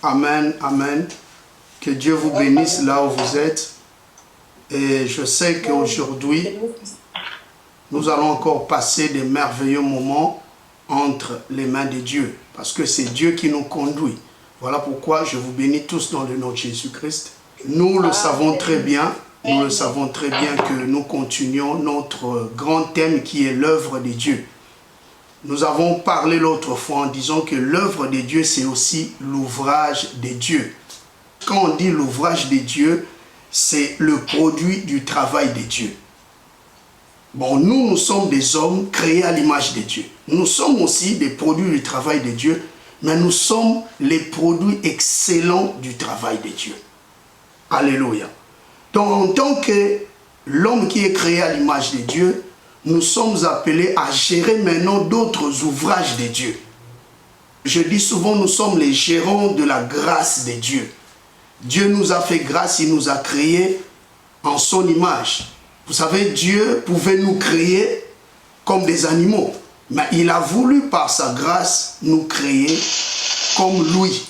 Amen, amen. Que Dieu vous bénisse là où vous êtes. Et je sais qu'aujourd'hui, nous allons encore passer des merveilleux moments entre les mains de Dieu. Parce que c'est Dieu qui nous conduit. Voilà pourquoi je vous bénis tous dans le nom de Jésus-Christ. Nous le savons très bien. Nous le savons très bien que nous continuons notre grand thème qui est l'œuvre de Dieu. Nous avons parlé l'autre fois en disant que l'œuvre de Dieu, c'est aussi l'ouvrage de Dieu. Quand on dit l'ouvrage de Dieu, c'est le produit du travail de Dieu. Bon, nous sommes des hommes créés à l'image de Dieu. Nous sommes aussi des produits du travail de Dieu, mais nous sommes les produits excellents du travail de Dieu. Alléluia. Donc, en tant que l'homme qui est créé à l'image de Dieu, nous sommes appelés à gérer maintenant d'autres ouvrages de Dieu. Je dis souvent, nous sommes les gérants de la grâce de Dieu. Dieu nous a fait grâce, il nous a créés en son image. Vous savez, Dieu pouvait nous créer comme des animaux, mais il a voulu par sa grâce nous créer comme lui.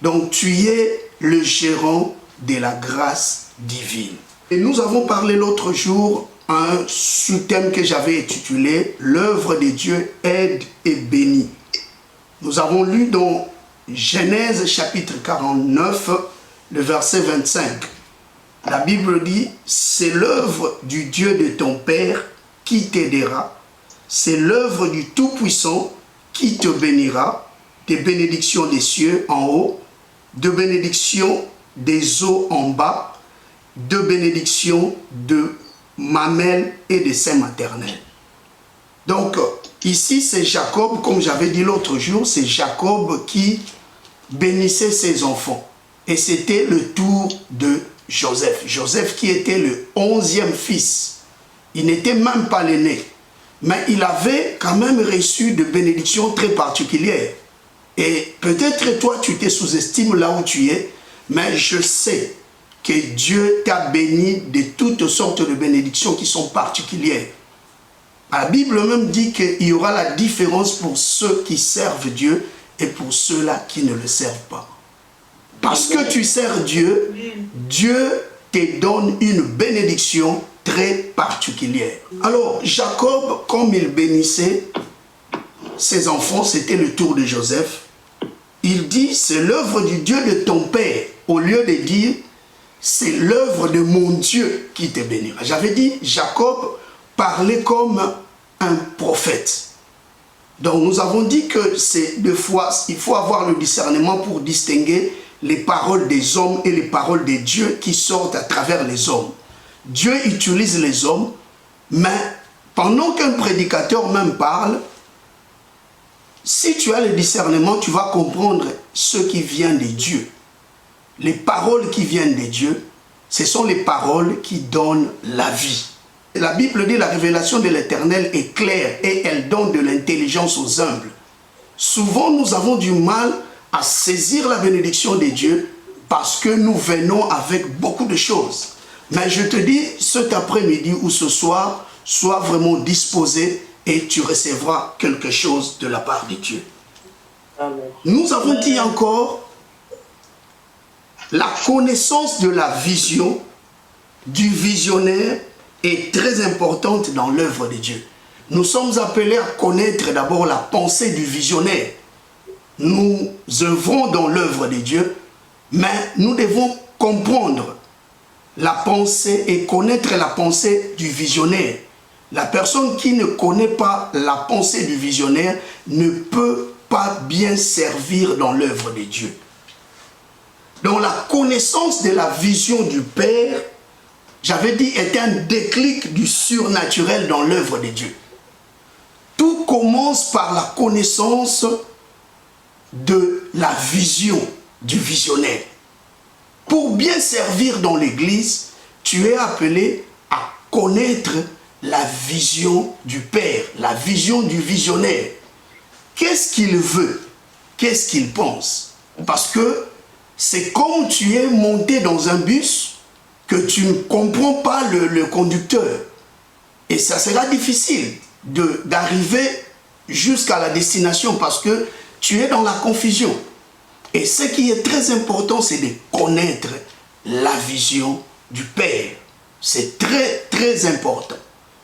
Donc tu es le gérant de la grâce divine. Et nous avons parlé l'autre jour un sous-thème que j'avais intitulé « L'œuvre de Dieu aide et bénit ». Nous avons lu dans Genèse chapitre 49, le verset 25. La Bible dit « C'est l'œuvre du Dieu de ton Père qui t'aidera. C'est l'œuvre du Tout-Puissant qui te bénira. Des bénédictions des cieux en haut, de bénédictions des eaux en bas, de bénédictions de mamelles et de sein maternel. » Donc, ici, c'est Jacob, comme j'avais dit l'autre jour, c'est Jacob qui bénissait ses enfants. Et c'était le tour de Joseph. Joseph qui était le 11e fils. Il n'était même pas l'aîné. Mais il avait quand même reçu de bénédictions très particulières. Et peut-être toi, tu te sous-estimes là où tu es, mais je sais que Dieu t'a béni de toutes sortes de bénédictions qui sont particulières. La Bible même dit qu'il y aura la différence pour ceux qui servent Dieu et pour ceux-là qui ne le servent pas. Parce que tu sers Dieu, Dieu te donne une bénédiction très particulière. Alors, Jacob, comme il bénissait ses enfants, c'était le tour de Joseph. Il dit, c'est l'œuvre du Dieu de ton Père, au lieu de dire, c'est l'œuvre de mon Dieu qui te bénira. J'avais dit, Jacob parlait comme un prophète. Donc nous avons dit que c'est deux fois, il faut avoir le discernement pour distinguer les paroles des hommes et les paroles de Dieu qui sortent à travers les hommes. Dieu utilise les hommes, mais pendant qu'un prédicateur même parle, si tu as le discernement, tu vas comprendre ce qui vient de Dieu. Les paroles qui viennent de Dieu, ce sont les paroles qui donnent la vie. La Bible dit la révélation de l'Éternel est claire et elle donne de l'intelligence aux humbles. Souvent, nous avons du mal à saisir la bénédiction de Dieu parce que nous venons avec beaucoup de choses. Mais je te dis, cet après-midi ou ce soir, sois vraiment disposé et tu recevras quelque chose de la part de Dieu. Amen. Nous avons dit encore, la connaissance de la vision du visionnaire est très importante dans l'œuvre de Dieu. Nous sommes appelés à connaître d'abord la pensée du visionnaire. Nous œuvrons dans l'œuvre de Dieu, mais nous devons comprendre la pensée et connaître la pensée du visionnaire. La personne qui ne connaît pas la pensée du visionnaire ne peut pas bien servir dans l'œuvre de Dieu. Donc la connaissance de la vision du Père, j'avais dit, est un déclic du surnaturel dans l'œuvre de Dieu. Tout commence par la connaissance de la vision du visionnaire. Pour bien servir dans l'Église, tu es appelé à connaître la vision du Père, la vision du visionnaire. Qu'est-ce qu'il veut? Qu'est-ce qu'il pense? Parce que c'est comme tu es monté dans un bus que tu ne comprends pas le conducteur. Et ça sera difficile d'arriver jusqu'à la destination parce que tu es dans la confusion. Et ce qui est très important, c'est de connaître la vision du Père. C'est très, très important.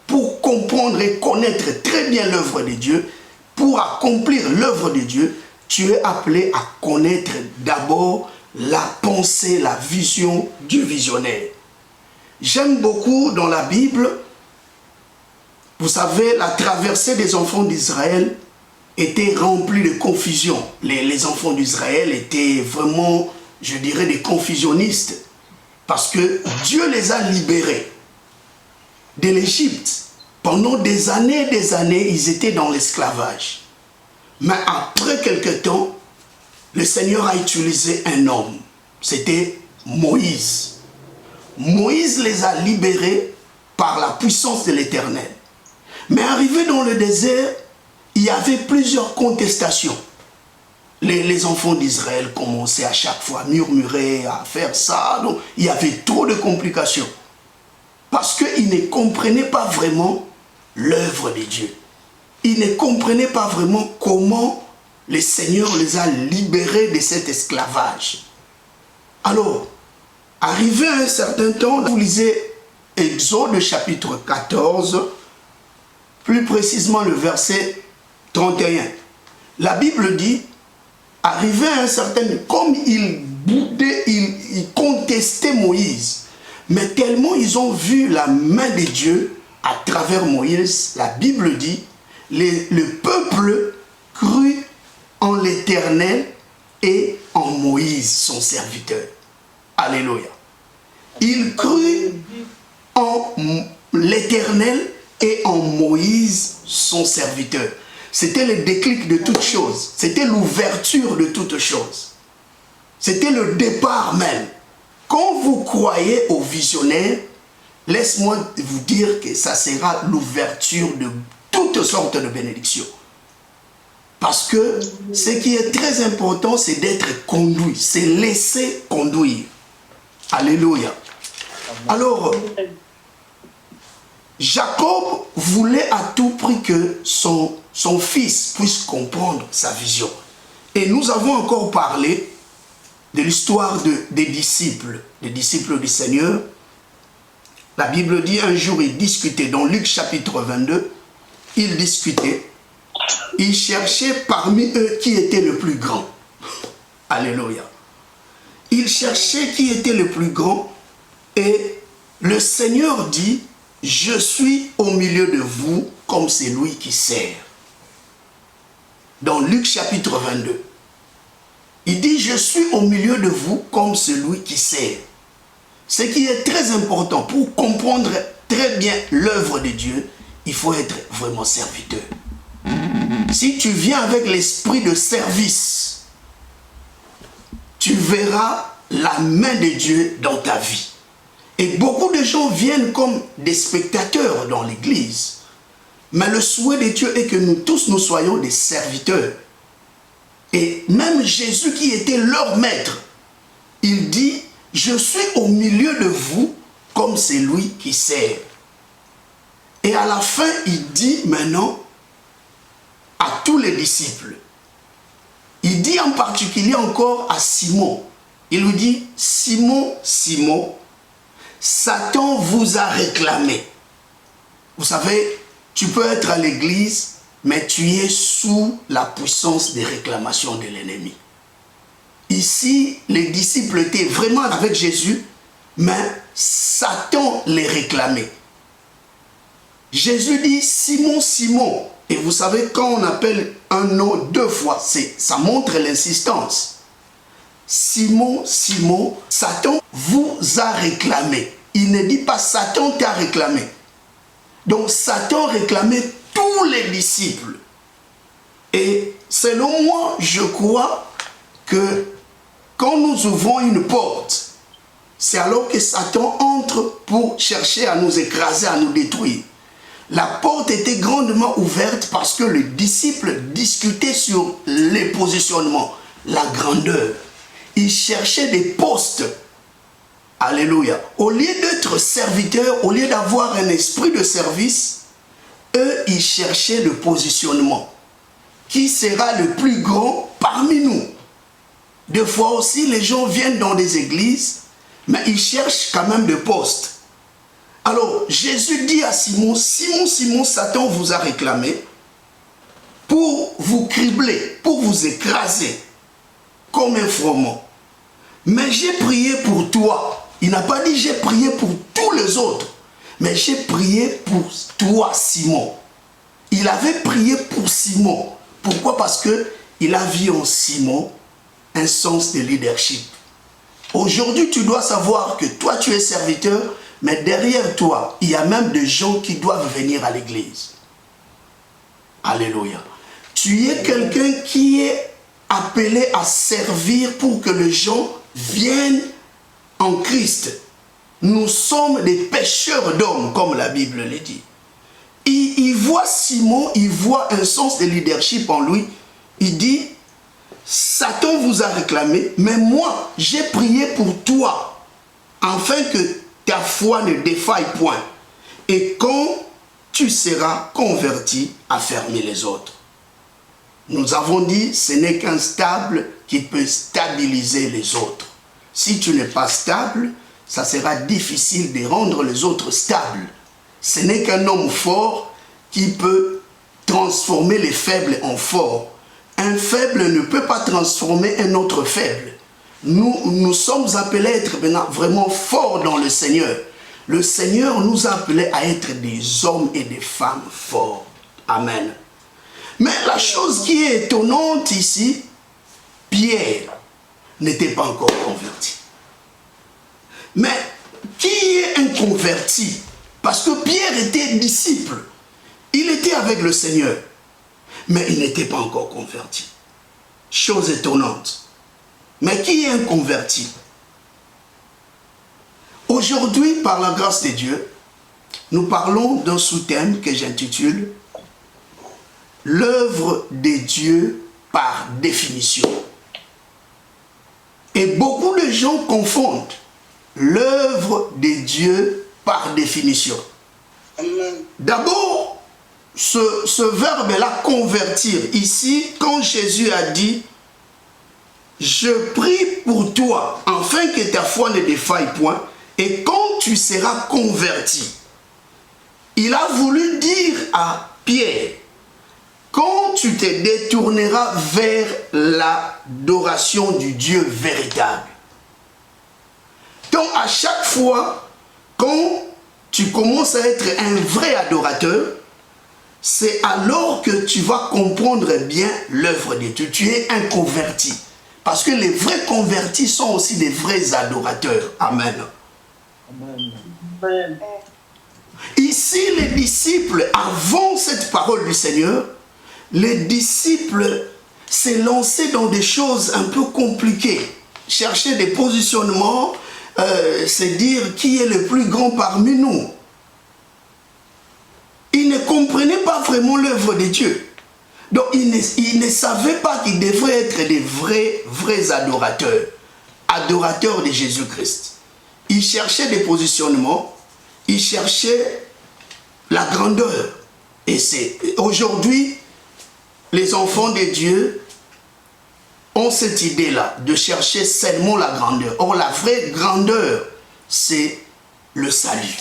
Pour comprendre et connaître très bien l'œuvre de Dieu, pour accomplir l'œuvre de Dieu, tu es appelé à connaître d'abord la pensée, la vision du visionnaire. J'aime beaucoup dans la Bible, vous savez, la traversée des enfants d'Israël était remplie de confusion. Les enfants d'Israël étaient vraiment, je dirais, des confusionnistes. Parce que Dieu les a libérés de l'Égypte. Pendant des années, ils étaient dans l'esclavage. Mais après quelque temps, le Seigneur a utilisé un homme. C'était Moïse. Moïse les a libérés par la puissance de l'Éternel. Mais arrivé dans le désert, il y avait plusieurs contestations. Les enfants d'Israël commençaient à chaque fois à murmurer, à faire ça. Donc, il y avait trop de complications. Parce qu'ils ne comprenaient pas vraiment l'œuvre de Dieu. Ils ne comprenaient pas vraiment comment le Seigneur les a libérés de cet esclavage. Alors, arrivé à un certain temps, vous lisez Exode chapitre 14, plus précisément le verset 31. La Bible dit, arrivé à un certain temps, comme ils boudaient, ils contestaient Moïse, mais tellement ils ont vu la main de Dieu à travers Moïse, la Bible dit, le peuple crut en l'Éternel et en Moïse, son serviteur. Alléluia. Il crut en l'Éternel et en Moïse, son serviteur. C'était le déclic de toutes choses. C'était l'ouverture de toutes choses. C'était le départ même. Quand vous croyez au visionnaire, laisse-moi vous dire que ça sera l'ouverture de toutes sortes de bénédictions. Parce que ce qui est très important, c'est d'être conduit, c'est laisser conduire. Alléluia. Alors, Jacob voulait à tout prix que son fils puisse comprendre sa vision. Et nous avons encore parlé de l'histoire des disciples du Seigneur. La Bible dit un jour, ils discutaient, dans Luc chapitre 22, ils discutaient, ils cherchaient parmi eux qui était le plus grand. Alléluia. Ils cherchaient qui était le plus grand et le Seigneur dit, je suis au milieu de vous comme celui qui sert. Dans Luc chapitre 22, il dit, je suis au milieu de vous comme celui qui sert. Ce qui est très important pour comprendre très bien l'œuvre de Dieu, il faut être vraiment serviteur. Si tu viens avec l'esprit de service, tu verras la main de Dieu dans ta vie. Et beaucoup de gens viennent comme des spectateurs dans l'église. Mais le souhait de Dieu est que nous tous, nous soyons des serviteurs. Et même Jésus qui était leur maître, il dit, je suis au milieu de vous comme celui qui sert. Et à la fin, il dit maintenant à tous les disciples, il dit en particulier encore à Simon, il lui dit, Simon, Simon, Satan vous a réclamé. Vous savez, tu peux être à l'église, mais tu es sous la puissance des réclamations de l'ennemi. Ici, les disciples étaient vraiment avec Jésus, mais Satan les réclamait. Jésus dit, Simon, Simon. Et vous savez, quand on appelle un nom deux fois, ça montre l'insistance. Simon, Simon, Satan vous a réclamé. Il ne dit pas Satan t'a réclamé. Donc Satan réclamait tous les disciples. Et selon moi, je crois que quand nous ouvrons une porte, c'est alors que Satan entre pour chercher à nous écraser, à nous détruire. La porte était grandement ouverte parce que les disciples discutaient sur les positionnements, la grandeur. Ils cherchaient des postes. Alléluia. Au lieu d'être serviteurs, au lieu d'avoir un esprit de service, eux, ils cherchaient le positionnement. Qui sera le plus grand parmi nous? Des fois aussi, les gens viennent dans des églises, mais ils cherchent quand même des postes. Alors, Jésus dit à Simon, Simon, Simon, Satan vous a réclamé pour vous cribler, pour vous écraser comme un froment. Mais j'ai prié pour toi. Il n'a pas dit j'ai prié pour tous les autres, mais j'ai prié pour toi, Simon. Il avait prié pour Simon. Pourquoi? Parce qu'il a vu en Simon un sens de leadership. Aujourd'hui, tu dois savoir que toi, tu es serviteur, mais derrière toi, il y a même des gens qui doivent venir à l'église. Alléluia. Tu es quelqu'un qui est appelé à servir pour que les gens viennent en Christ. Nous sommes des pêcheurs d'hommes, comme la Bible le dit. Il voit Simon, il voit un sens de leadership en lui. Il dit, Satan vous a réclamé, mais moi, j'ai prié pour toi, afin que ta foi ne défaille point. Et quand tu seras converti, à fermer les autres. Nous avons dit, ce n'est qu'un stable qui peut stabiliser les autres. Si tu n'es pas stable, ça sera difficile de rendre les autres stables. Ce n'est qu'un homme fort qui peut transformer les faibles en forts. Un faible ne peut pas transformer un autre faible. Nous sommes appelés à être vraiment forts dans le Seigneur. Le Seigneur nous a appelés à être des hommes et des femmes forts. Amen. Mais la chose qui est étonnante ici, Pierre n'était pas encore converti. Mais qui est un converti? Parce que Pierre était disciple. Il était avec le Seigneur. Mais il n'était pas encore converti. Chose étonnante. Mais qui est un converti? Aujourd'hui, par la grâce de Dieu, nous parlons d'un sous-thème que j'intitule « L'œuvre de Dieu par définition ». Et beaucoup de gens confondent l'œuvre de Dieu par définition. D'abord, ce verbe-là, convertir, ici, quand Jésus a dit « Je prie pour toi, afin que ta foi ne défaille point, et quand tu seras converti », il a voulu dire à Pierre, quand tu te détourneras vers l'adoration du Dieu véritable. Donc à chaque fois, quand tu commences à être un vrai adorateur, c'est alors que tu vas comprendre bien l'œuvre de Dieu. Tu es un converti. Parce que les vrais convertis sont aussi des vrais adorateurs. Amen. Amen. Ici, les disciples, avant cette parole du Seigneur, les disciples s'est lancé dans des choses un peu compliquées. Chercher des positionnements, c'est dire qui est le plus grand parmi nous. Ils ne comprenaient pas vraiment l'œuvre de Dieu. Donc ils ne savaient pas qu'ils devraient être des vrais adorateurs. Adorateurs de Jésus-Christ. Ils cherchaient des positionnements, ils cherchaient la grandeur. Et c'est aujourd'hui, les enfants de Dieu ont cette idée-là, de chercher seulement la grandeur. Or, la vraie grandeur, c'est le salut.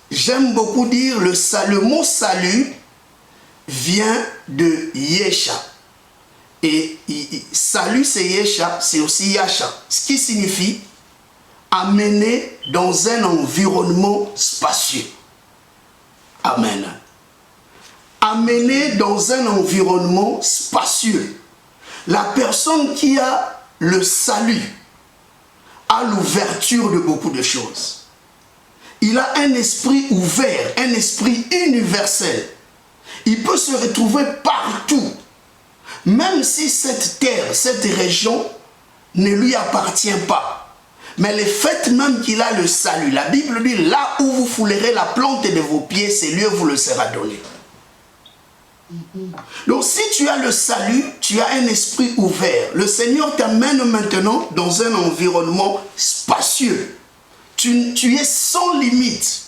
J'aime beaucoup dire le mot salut vient de Yesha. Et salut, c'est Yesha, c'est aussi Yasha. Ce qui signifie amener dans un environnement spacieux. Amen. Amener dans un environnement spacieux. La personne qui a le salut a l'ouverture de beaucoup de choses. Il a un esprit ouvert, un esprit universel. Il peut se retrouver partout. Même si cette terre, cette région ne lui appartient pas. Mais le fait même qu'il a le salut, la Bible dit, là où vous foulerez la plante de vos pieds, ce lieu vous le sera donné. Donc si tu as le salut, tu as un esprit ouvert. Le Seigneur t'amène maintenant dans un environnement spacieux. Tu es sans limite.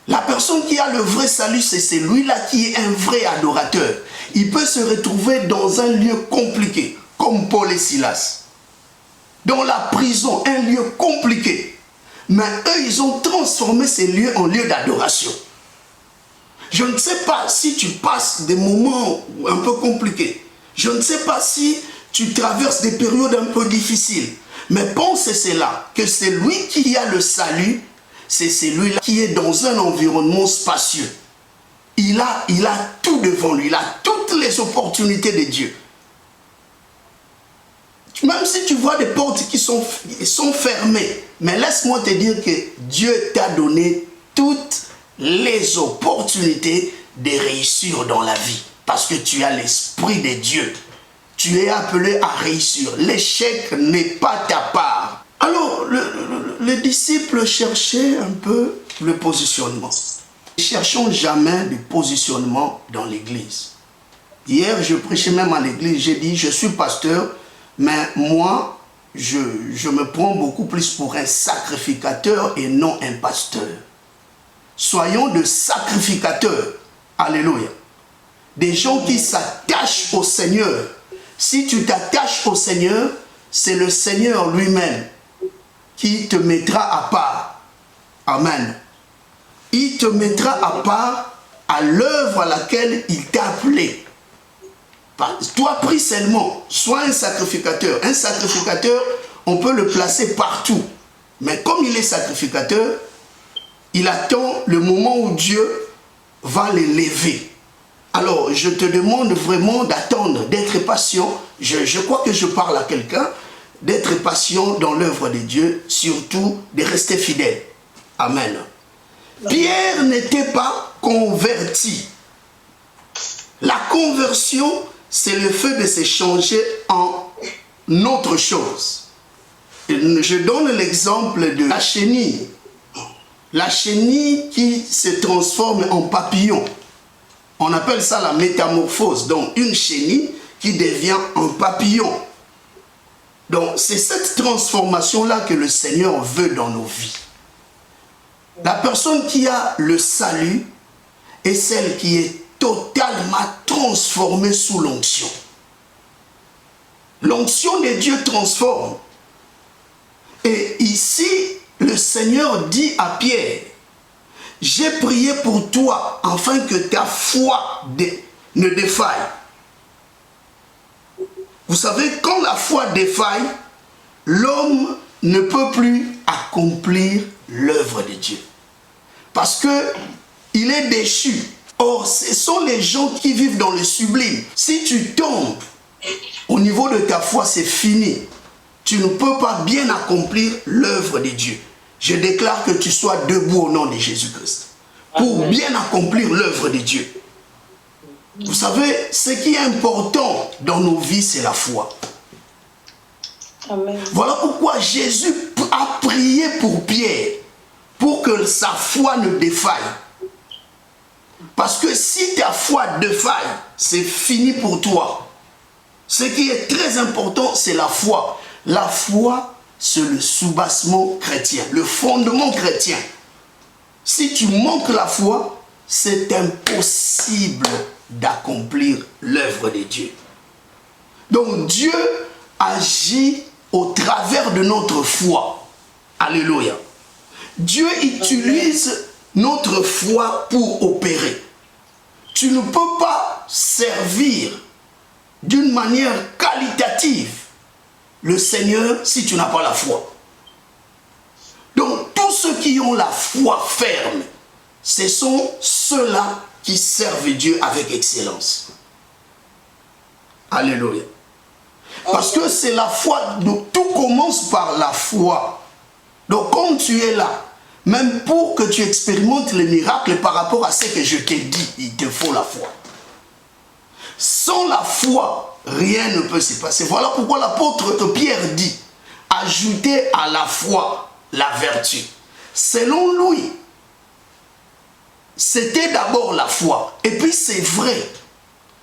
La personne qui a le vrai salut, c'est celui-là qui est un vrai adorateur. Il peut se retrouver dans un lieu compliqué. comme Paul et Silas. Dans la prison, un lieu compliqué. Mais eux, ils ont transformé ces lieux en lieux d'adoration. Je ne sais pas si tu passes des moments un peu compliqués. Je ne sais pas si tu traverses des périodes un peu difficiles. Mais pense cela, que c'est lui qui a le salut, c'est celui-là qui est dans un environnement spacieux. Il a tout devant lui, il a toutes les opportunités de Dieu. Même si tu vois des portes qui sont fermées, mais laisse-moi te dire que Dieu t'a donné toutes les opportunités de réussir dans la vie. Parce que tu as l'Esprit de Dieu. Tu es appelé à réussir. L'échec n'est pas ta part. Alors, les disciples cherchaient un peu le positionnement. Ne cherchons jamais de positionnement dans l'église. Hier, je prêchais même à l'église. J'ai dit, je suis pasteur, mais moi, je me prends beaucoup plus pour un sacrificateur et non un pasteur. Soyons de sacrificateurs. Alléluia. Des gens qui s'attachent au Seigneur. Si tu t'attaches au Seigneur, c'est le Seigneur lui-même qui te mettra à part. Amen. Il te mettra à part à l'œuvre à laquelle il t'a appelé. Toi, prie seulement. Sois un sacrificateur. Un sacrificateur, on peut le placer partout. Mais comme il est sacrificateur, il attend le moment où Dieu va l'élever. Alors, je te demande vraiment d'attendre, d'être patient. Je crois que je parle à quelqu'un. D'être patient dans l'œuvre de Dieu, surtout de rester fidèle. Amen. Pierre n'était pas converti. La conversion, c'est le fait de se changer en autre chose. Je donne l'exemple de la chenille. La chenille qui se transforme en papillon. On appelle ça la métamorphose. Donc, une chenille qui devient un papillon. Donc, c'est cette transformation-là que le Seigneur veut dans nos vies. La personne qui a le salut est celle qui est totalement transformée sous l'onction. L'onction de Dieu transforme. Et ici, le Seigneur dit à Pierre, j'ai prié pour toi afin que ta foi ne défaille. Vous savez, quand la foi défaille, l'homme ne peut plus accomplir l'œuvre de Dieu. Parce qu'il est déchu. Or, ce sont les gens qui vivent dans le sublime. Si tu tombes au niveau de ta foi, c'est fini. Tu ne peux pas bien accomplir l'œuvre de Dieu. Je déclare que tu sois debout au nom de Jésus-Christ. Pour bien accomplir l'œuvre de Dieu. Vous savez, ce qui est important dans nos vies, c'est la foi. Amen. Voilà pourquoi Jésus a prié pour Pierre, pour que sa foi ne défaille. Parce que si ta foi défaille, c'est fini pour toi. Ce qui est très important, c'est la foi. La foi, c'est le soubassement chrétien, le fondement chrétien. Si tu manques la foi, c'est impossible d'accomplir l'œuvre de Dieu. Donc Dieu agit au travers de notre foi. Alléluia. Dieu utilise notre foi pour opérer. Tu ne peux pas servir d'une manière qualitative le Seigneur si tu n'as pas la foi. Donc tous ceux qui ont la foi ferme, ce sont ceux-là qui servent Dieu avec excellence. Alléluia. Parce que c'est la foi, donc tout commence par la foi. Donc comme tu es là, même pour que tu expérimentes le miracle par rapport à ce que je t'ai dit, il te faut la foi. Sans la foi, rien ne peut se passer. Voilà pourquoi l'apôtre Pierre dit, ajoutez à la foi la vertu. Selon lui, c'était d'abord la foi. Et puis c'est vrai,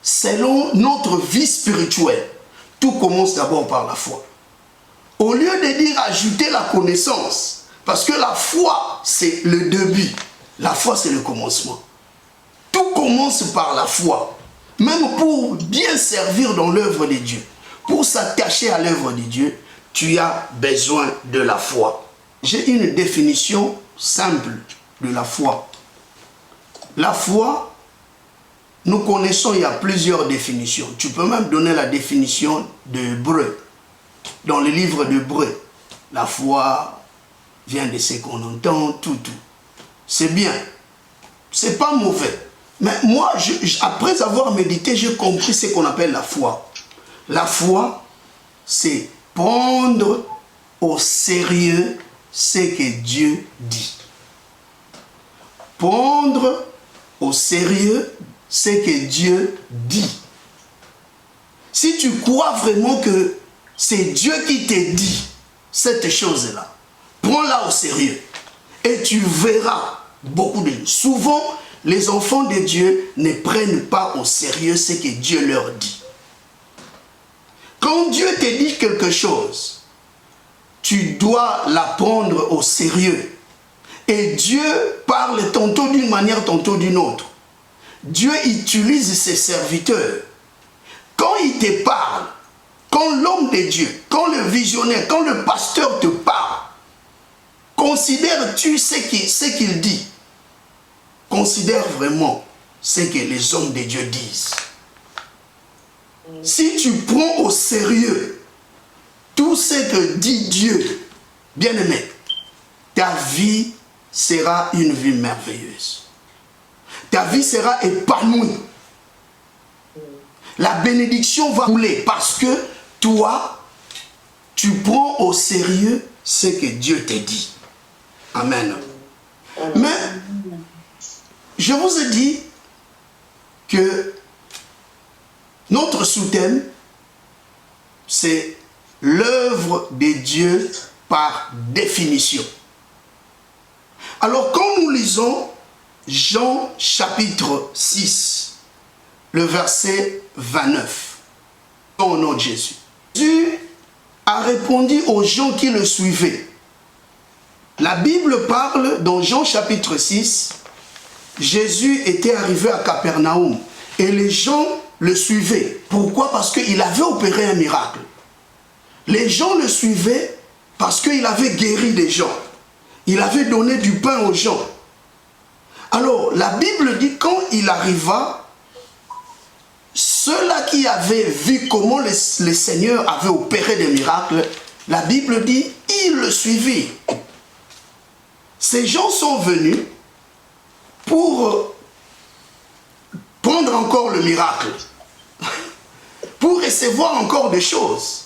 selon notre vie spirituelle, tout commence d'abord par la foi. Au lieu de dire ajouter la connaissance, parce que la foi, c'est le début. La foi, c'est le commencement. Tout commence par la foi. Même pour bien servir dans l'œuvre de Dieu. pour s'attacher à l'œuvre de Dieu, tu as besoin de la foi. J'ai une définition simple de la foi. La foi, nous connaissons, il y a plusieurs définitions. Tu peux même donner la définition de Hébreu. Dans le livre d'Hébreu, la foi vient de ce qu'on entend, tout. C'est bien. C'est pas mauvais. Mais moi, après avoir médité, j'ai compris ce qu'on appelle la foi. La foi, c'est prendre au sérieux ce que Dieu dit. Prendre au sérieux ce que Dieu dit. Si tu crois vraiment que c'est Dieu qui te dit cette chose-là, prends-la au sérieux et tu verras beaucoup de choses. Souvent, les enfants de Dieu ne prennent pas au sérieux ce que Dieu leur dit. Quand Dieu te dit quelque chose, tu dois la prendre au sérieux. Et Dieu parle tantôt d'une manière, tantôt d'une autre. Dieu utilise ses serviteurs. Quand il te parle, quand l'homme de Dieu, quand le visionnaire, quand le pasteur te parle, considères-tu ce qu'il dit? Considère vraiment ce que les hommes de Dieu disent. Si tu prends au sérieux tout ce que dit Dieu, bien-aimé, ta vie sera une vie merveilleuse. Ta vie sera épanouie. La bénédiction va couler parce que toi, tu prends au sérieux ce que Dieu te dit. Amen. Mais je vous ai dit que notre sous-thème, c'est l'œuvre de Dieu par définition. Alors, quand nous lisons Jean chapitre 6, le verset 29, au nom de Jésus, Jésus a répondu aux gens qui le suivaient. La Bible parle dans Jean chapitre 6, Jésus était arrivé à Capernaum et les gens le suivaient. Pourquoi? Parce qu'il avait opéré un miracle. Les gens le suivaient parce qu'il avait guéri des gens. Il avait donné du pain aux gens. Alors, la Bible dit quand il arriva, ceux-là qui avaient vu comment le Seigneur avait opéré des miracles, la Bible dit, ils le suivirent. Ces gens sont venus pour prendre encore le miracle, pour recevoir encore des choses.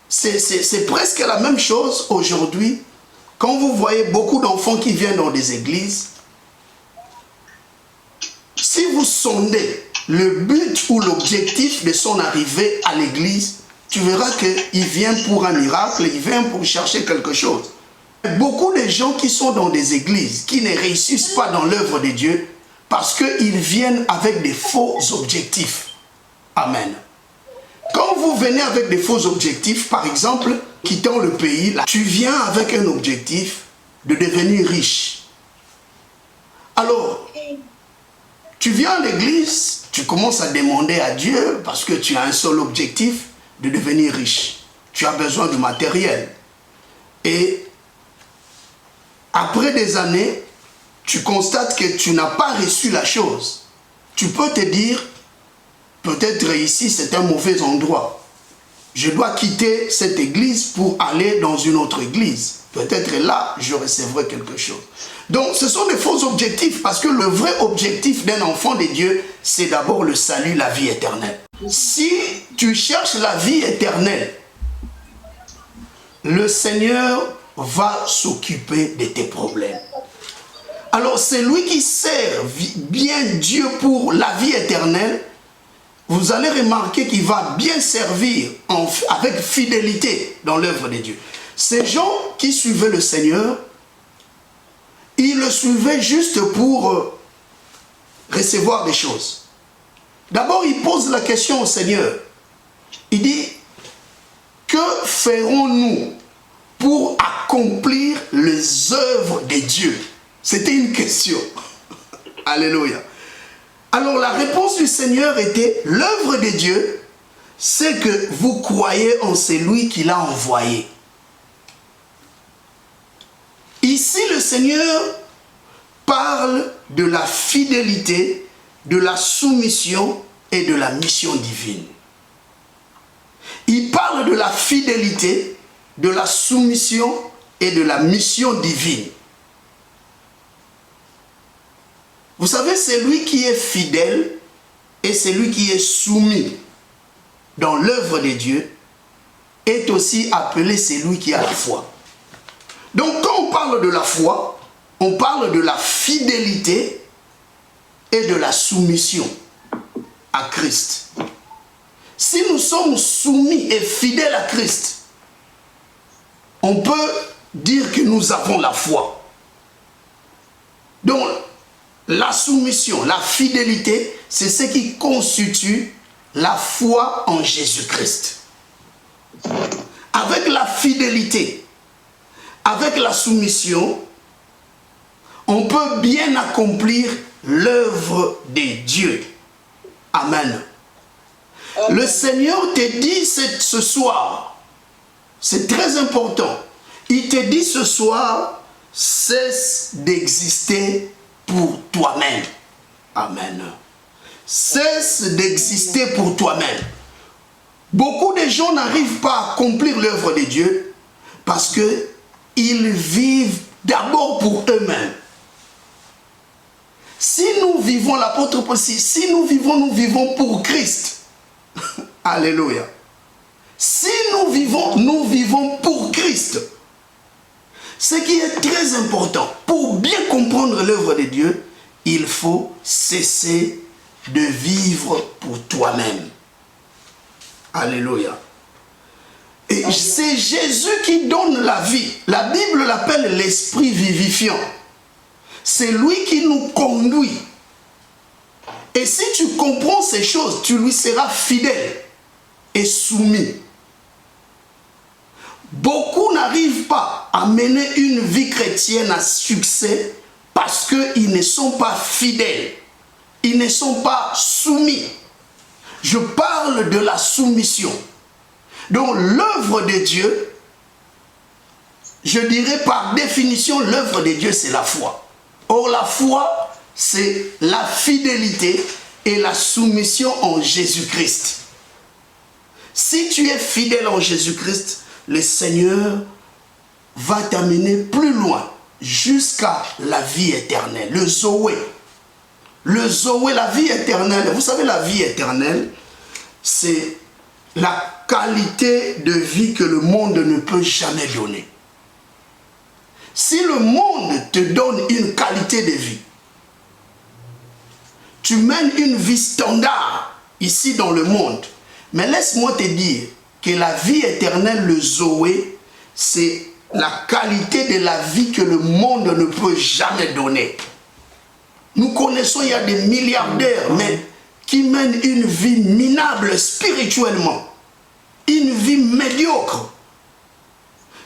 C'est presque la même chose aujourd'hui. Quand vous voyez beaucoup d'enfants qui viennent dans des églises, si vous sondez le but ou l'objectif de son arrivée à l'église, tu verras qu'il vient pour un miracle, il vient pour chercher quelque chose. Beaucoup de gens qui sont dans des églises, qui ne réussissent pas dans l'œuvre de Dieu, parce qu'ils viennent avec des faux objectifs. Amen. Quand vous venez avec des faux objectifs, par exemple, quittant le pays, là, tu viens avec un objectif de devenir riche. Alors, tu viens à l'église, tu commences à demander à Dieu, parce que tu as un seul objectif, de devenir riche. Tu as besoin de matériel. Et après des années, tu constates que tu n'as pas reçu la chose. Tu peux te dire, peut-être ici c'est un mauvais endroit. Je dois quitter cette église pour aller dans une autre église. Peut-être là, je recevrai quelque chose. Donc, ce sont des faux objectifs parce que le vrai objectif d'un enfant de Dieu, c'est d'abord le salut, la vie éternelle. Si tu cherches la vie éternelle, le Seigneur va s'occuper de tes problèmes. Alors, c'est lui qui sert bien Dieu pour la vie éternelle. Vous allez remarquer qu'il va bien servir avec fidélité dans l'œuvre de Dieu. Ces gens qui suivaient le Seigneur, ils le suivaient juste pour recevoir des choses. D'abord, ils posent la question au Seigneur. Il dit, que ferons-nous pour accomplir les œuvres de Dieu? C'était une question. Alléluia. Alors la réponse du Seigneur était, l'œuvre de Dieu, c'est que vous croyez en celui qui l'a envoyé. Ici, le Seigneur parle de la fidélité, de la soumission et de la mission divine. Il parle de la fidélité, de la soumission et de la mission divine. Vous savez, celui qui est fidèle et celui qui est soumis dans l'œuvre de Dieu est aussi appelé celui qui a la foi. Donc quand on parle de la foi, on parle de la fidélité et de la soumission à Christ. Si nous sommes soumis et fidèles à Christ, on peut dire que nous avons la foi. Donc, la soumission, la fidélité, c'est ce qui constitue la foi en Jésus-Christ. Avec la fidélité, avec la soumission, on peut bien accomplir l'œuvre de Dieu. Amen. Le Seigneur te dit ce soir, c'est très important, il te dit ce soir, cesse d'exister pour toi-même. Amen. Cesse d'exister pour toi-même. Beaucoup de gens n'arrivent pas à accomplir l'œuvre de Dieu parce qu'ils vivent d'abord pour eux-mêmes. Si nous vivons, l'apôtre Paul dit, si nous vivons pour Christ. Alléluia. Si nous vivons pour Christ. Ce qui est très important, pour bien comprendre l'œuvre de Dieu, il faut cesser de vivre pour toi-même. Alléluia. Et c'est Jésus qui donne la vie. La Bible l'appelle l'esprit vivifiant. C'est lui qui nous conduit. Et si tu comprends ces choses, tu lui seras fidèle et soumis. Beaucoup n'arrivent pas à mener une vie chrétienne à succès parce qu'ils ne sont pas fidèles. Ils ne sont pas soumis. Je parle de la soumission. Donc l'œuvre de Dieu, je dirais par définition, l'œuvre de Dieu c'est la foi. Or la foi, c'est la fidélité et la soumission en Jésus-Christ. Si tu es fidèle en Jésus-Christ, le Seigneur va t'amener plus loin jusqu'à la vie éternelle, le Zoé. Le Zoé, la vie éternelle. Vous savez, la vie éternelle, c'est la qualité de vie que le monde ne peut jamais donner. Si le monde te donne une qualité de vie, tu mènes une vie standard ici dans le monde. Mais laisse-moi te dire que la vie éternelle, le Zoé, c'est la qualité de la vie que le monde ne peut jamais donner. Nous connaissons, il y a des milliardaires, mais qui mènent une vie minable spirituellement. Une vie médiocre.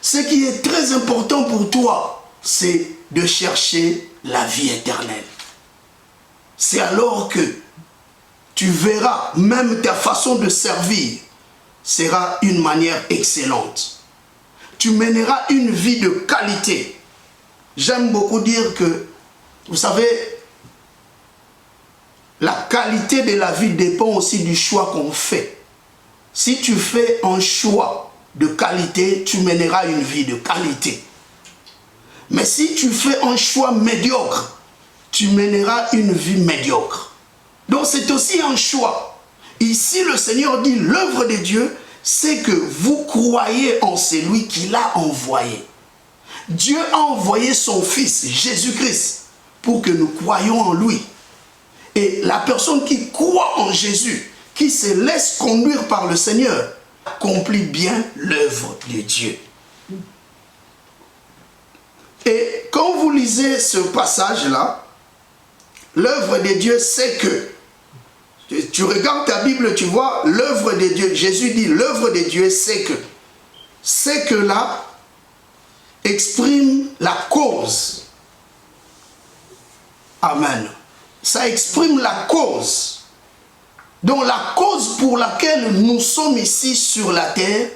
Ce qui est très important pour toi, c'est de chercher la vie éternelle. C'est alors que tu verras, même ta façon de servir sera une manière excellente. Tu mèneras une vie de qualité. J'aime beaucoup dire que, vous savez, la qualité de la vie dépend aussi du choix qu'on fait. Si tu fais un choix de qualité, tu mèneras une vie de qualité. Mais si tu fais un choix médiocre, tu mèneras une vie médiocre. Donc c'est aussi un choix. Ici le Seigneur dit, l'œuvre de Dieu, c'est que vous croyez en celui qui l'a envoyé. Dieu a envoyé son Fils, Jésus-Christ, pour que nous croyions en lui. Et la personne qui croit en Jésus, qui se laisse conduire par le Seigneur, accomplit bien l'œuvre de Dieu. Et quand vous lisez ce passage-là, l'œuvre de Dieu, c'est que, tu regardes ta Bible, tu vois, l'œuvre de Dieu, Jésus dit, l'œuvre de Dieu, c'est que là, exprime la cause. Amen. Ça exprime la cause Donc la cause pour laquelle nous sommes ici sur la terre,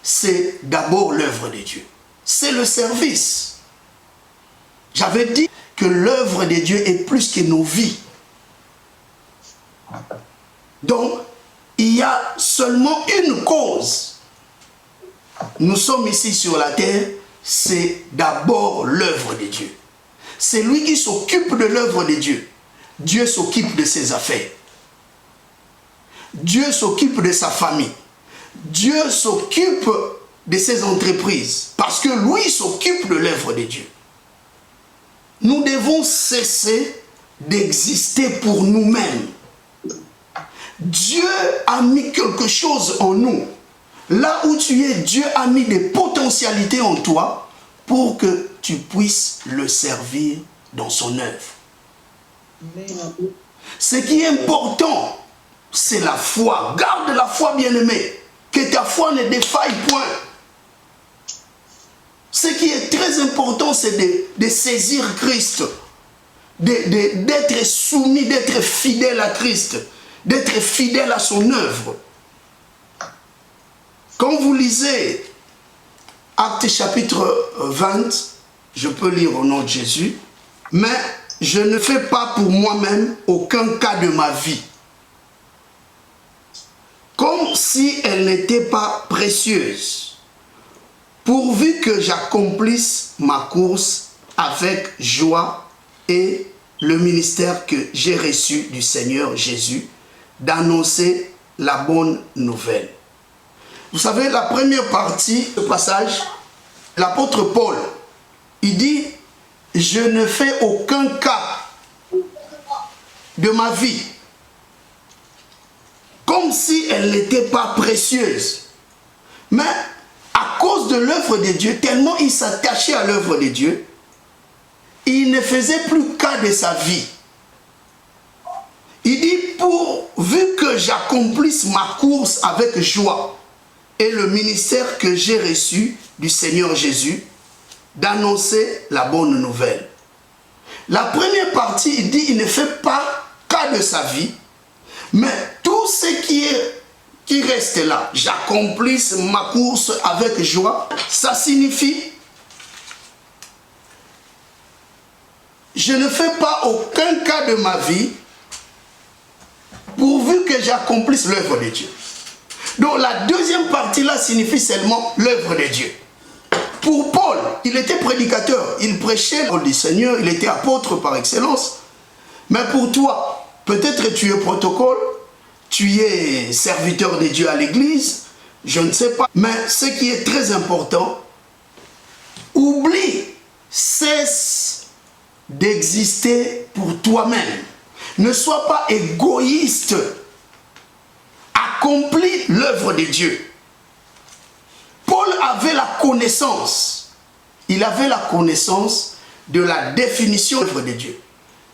c'est d'abord l'œuvre de Dieu. C'est le service. J'avais dit que l'œuvre de Dieu est plus que nos vies. Donc, il y a seulement une cause. Nous sommes ici sur la terre, c'est d'abord l'œuvre de Dieu. C'est lui qui s'occupe de l'œuvre de Dieu. Dieu s'occupe de ses affaires. Dieu s'occupe de sa famille. Dieu s'occupe de ses entreprises. Parce que lui s'occupe de l'œuvre de Dieu. Nous devons cesser d'exister pour nous-mêmes. Dieu a mis quelque chose en nous. Là où tu es, Dieu a mis des potentialités en toi pour que tu puisses le servir dans son œuvre. Ce qui est important, c'est la foi. Garde la foi, bien-aimé. Que ta foi ne défaille point. Ce qui est très important, c'est de saisir Christ. D'être soumis, d'être fidèle à Christ. D'être fidèle à son œuvre. Quand vous lisez Actes chapitre 20, je peux lire au nom de Jésus, mais je ne fais pas pour moi-même aucun cas de ma vie, comme si elle n'était pas précieuse, pourvu que j'accomplisse ma course avec joie et le ministère que j'ai reçu du Seigneur Jésus, d'annoncer la bonne nouvelle. Vous savez, la première partie, le passage, l'apôtre Paul, il dit, je ne fais aucun cas de ma vie, comme si elle n'était pas précieuse. Mais à cause de l'œuvre de Dieu, tellement il s'attachait à l'œuvre de Dieu, il ne faisait plus cas de sa vie. Il dit, pourvu que j'accomplisse ma course avec joie et le ministère que j'ai reçu du Seigneur Jésus, d'annoncer la bonne nouvelle. La première partie, il dit, il ne fait pas cas de sa vie, mais tout ce qui reste là, j'accomplisse ma course avec joie, ça signifie, je ne fais pas aucun cas de ma vie, pourvu que j'accomplisse l'œuvre de Dieu. Donc la deuxième partie là signifie seulement l'œuvre de Dieu. Pour Paul, il était prédicateur, il prêchait du Seigneur, il était apôtre par excellence. Mais pour toi, peut-être tu es protocole, tu es serviteur de Dieu à l'église, je ne sais pas. Mais ce qui est très important, oublie, cesse d'exister pour toi-même. Ne sois pas égoïste. Accomplis l'œuvre de Dieu. Paul avait la connaissance. Il avait la connaissance de la définition de l'œuvre de Dieu.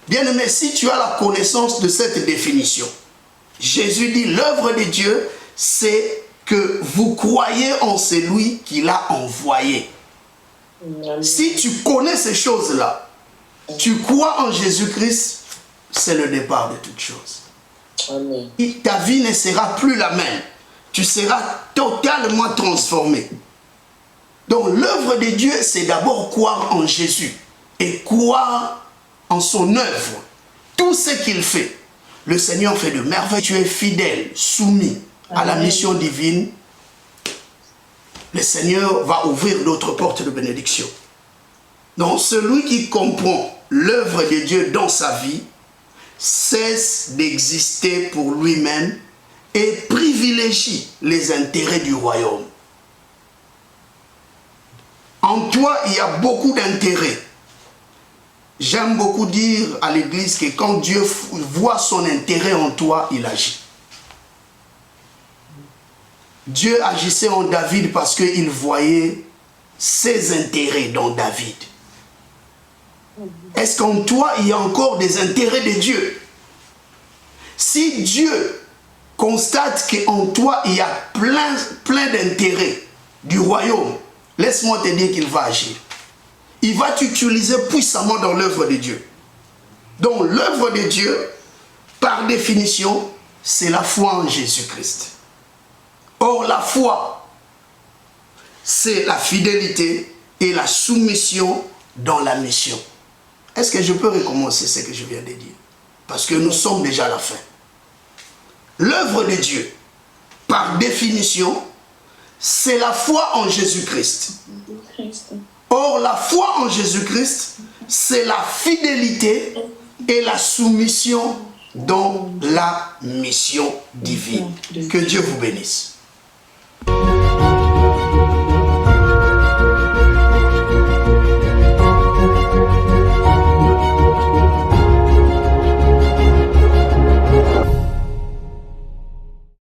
Bien-aimé, si tu as la connaissance de cette définition, Jésus dit, l'œuvre de Dieu, c'est que vous croyez en celui qui l'a envoyé. Si tu connais ces choses-là, tu crois en Jésus-Christ, c'est le départ de toutes choses. Amen. Ta vie ne sera plus la même. Tu seras totalement transformé. Donc l'œuvre de Dieu, c'est d'abord croire en Jésus et croire en son œuvre. Tout ce qu'il fait, le Seigneur fait de merveilles. Tu es fidèle, soumis à la mission divine. Le Seigneur va ouvrir d'autres portes de bénédiction. Donc celui qui comprend l'œuvre de Dieu dans sa vie cesse d'exister pour lui-même et privilégie les intérêts du royaume. En toi, il y a beaucoup d'intérêts. J'aime beaucoup dire à l'église que quand Dieu voit son intérêt en toi, il agit. Dieu agissait en David parce qu'il voyait ses intérêts dans David. Est-ce qu'en toi, il y a encore des intérêts de Dieu? Si Dieu constate qu'en toi, il y a plein d'intérêts du royaume, laisse-moi te dire qu'il va agir. Il va t'utiliser puissamment dans l'œuvre de Dieu. Donc l'œuvre de Dieu, par définition, c'est la foi en Jésus-Christ. Or, la foi, c'est la fidélité et la soumission dans la mission. Est-ce que je peux recommencer ce que je viens de dire? Parce que nous sommes déjà à la fin. L'œuvre de Dieu, par définition, c'est la foi en Jésus-Christ. Or, la foi en Jésus-Christ, c'est la fidélité et la soumission dans la mission divine. Que Dieu vous bénisse.